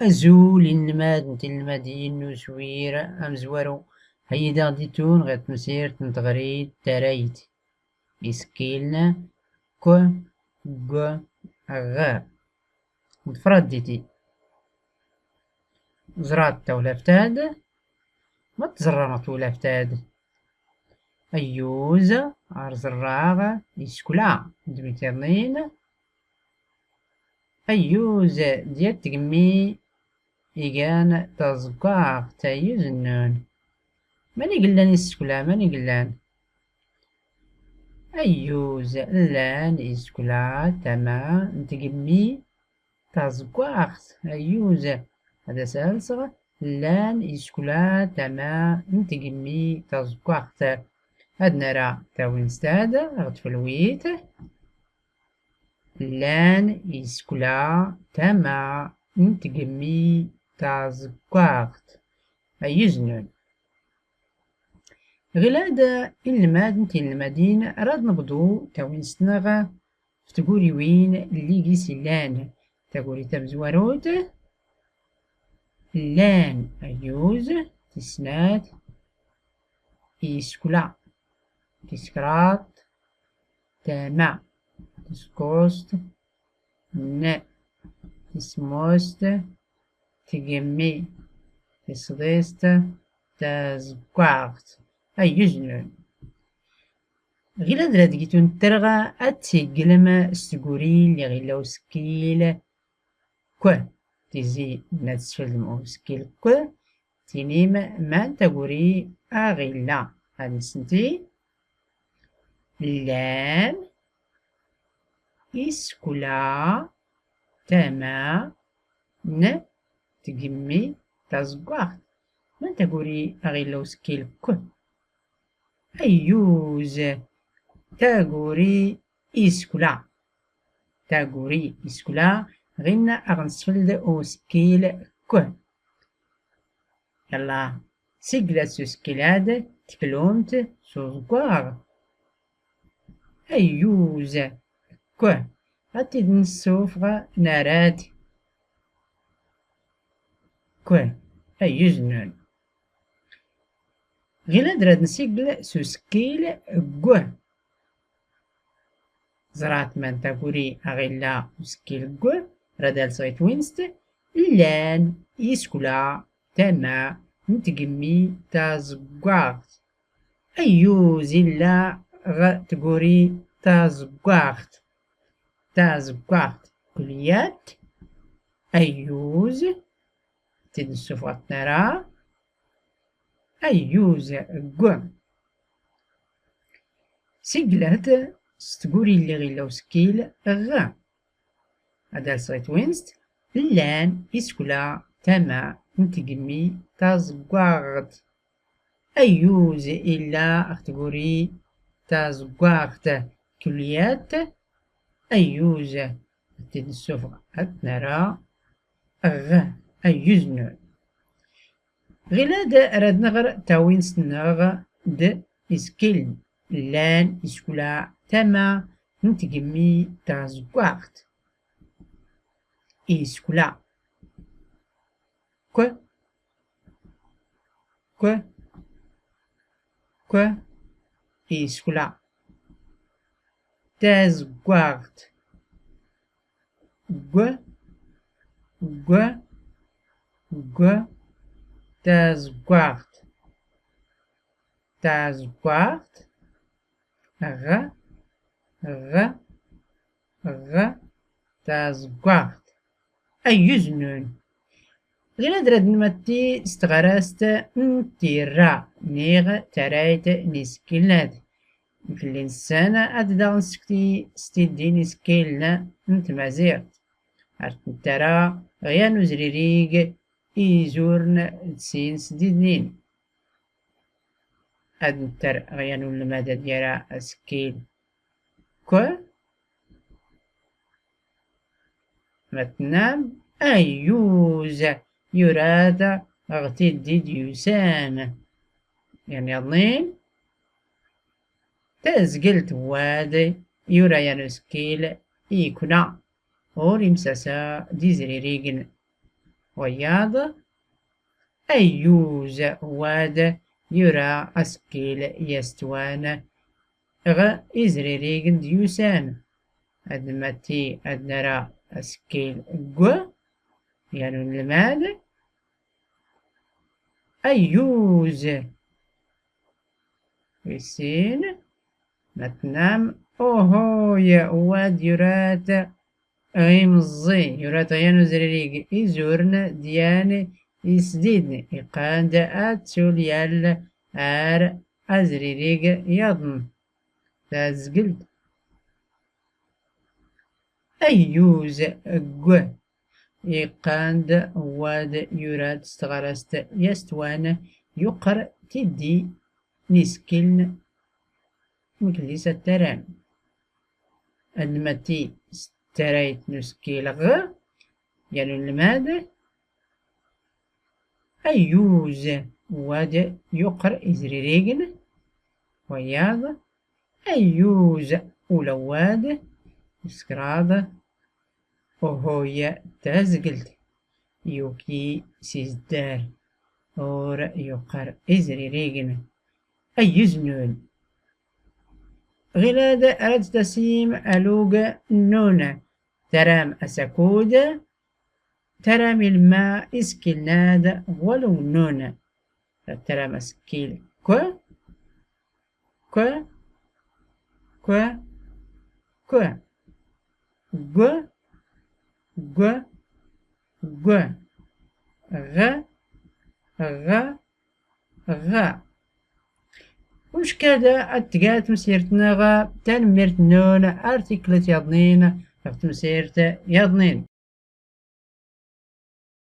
أزول النماد نتلمادين نسوير أمزورو هيدا ديتون غير مسير تنتغريد ترايد إسكيلنا كو كو أغا متفرد ديتي زرات تولافتاد ما تزرنا تولافتاد أيوزا أرزراغا إسكولا دميترنين أيوزا ديال تقمي إيجان تزقاق تايزنون ماني قلان إسكولا ماني قلان أيوز لان إسكولا تما نتقمي تزقاقت أيوز هذا سهل صغر لان إسكولا تما نتقمي تزقاقت هاد نرى تاوين ستاد غتفلويت لان إسكولا تما نتقمي تزقاقت أيزنون غلاد المدينة راد نبدو تاوين سنغا فتقولي وين اللي قيسي لان تقولي تبزواروت لان أيوز تسنات إسكولا تسكرات تاما تسكوست ن تسموست تجمي تسغيست تزقاقت أيجنون غيلا درا دقيتون ترغى أتسيقلم ستقوري اللي غيلا وسكيل كو تزي نتسفلم أو سكيل كو تينيم ما تقوري أغيلا هذا سنتي لان إسكولا تما ن تجمي تزقاقت ما تقوري أغيلا وسكيل كو أيوز تاغوري إسكولا تاغوري إسكولا غينا أغنسفلد أو سكيل كو يلا سيقلات سو سكيلاد تكلومت سوزقوار أيوز كو غاتي نسوفغ ناراد كو أيوزنون غيلا دراد نسيقل سو سكيل كو زرات من تاكوري أغيلا سكيل كو رادال سايت وينست لان إسكولا تما نتقمي تازقاقت أيوز إلا تقوري تازقاقت تازقاقت كليات أيوز تنسفات نرى أيوز كو سيقلات ستقولي اللي غيلا وسكيل غا هذا سايت وينست لان إسكولا تما نتقمي تازقاغت أيوز إلا تقولي تازقاغت كليات أيوز تنسوف نرى غا أيوزنو غلاد راد نغر تاوين سنغ د إسكيل لان إسكولا تما نتقمي تازقاغت إسكولا كو كو كو إسكولا تازقاغت كو كو كو تازقاغت تازقاغت غ غ غ تازقاغت أيزنون غير دراد نمتي استغراست نتيرا نيغ ترايت نسكيلاد في الإنسان أددا نسكتي ستيدي نسكيلنا نتمازيغت عرفت ترى غيانو زريريق إيزورن تسين سديدين أدنتر غيانو المدى ديرا أسكيل كو متنام أيوز يراد أغتدي ديوسان يعني أظنين تزقلت وادي يورا ينسكيل إيكونا أوري مساسا ديزري ريغن وياض أيوز واد يرى أسكيل يستوان غ إزري ريغن ديوسان أدمتي أدنرا أسكيل جو يعني المال أيوز ويسين متنام أوهو يا واد يرات غيمزي يرات غيانو زريريق إزورن ديان إسديدن إقاند أتسول يال آر أزريريق يضن تازقلد أيوز جو إقاند واد يرات استغرست يستوان يقر تدي نسكلن مكليس التران أدمتي ستريت نسكيل غ يعني المادة أيوز واد يقر إزريريجن وياض أيوز أولواد سكراد وهويا تازقلت يوكي سيزدار اور يقر إزريريجن أيزنون غلاد أرد تسيم ألوغ نونا ترام أسكود ترام الماء إسكيل نادا ولو نونا ترام أسكيل كو كو كو كو جو جو جو غ غ غ وش كذا التقات مسيرتنا غا تنميرت نون ارتكلت يضنين مسيرت يضنين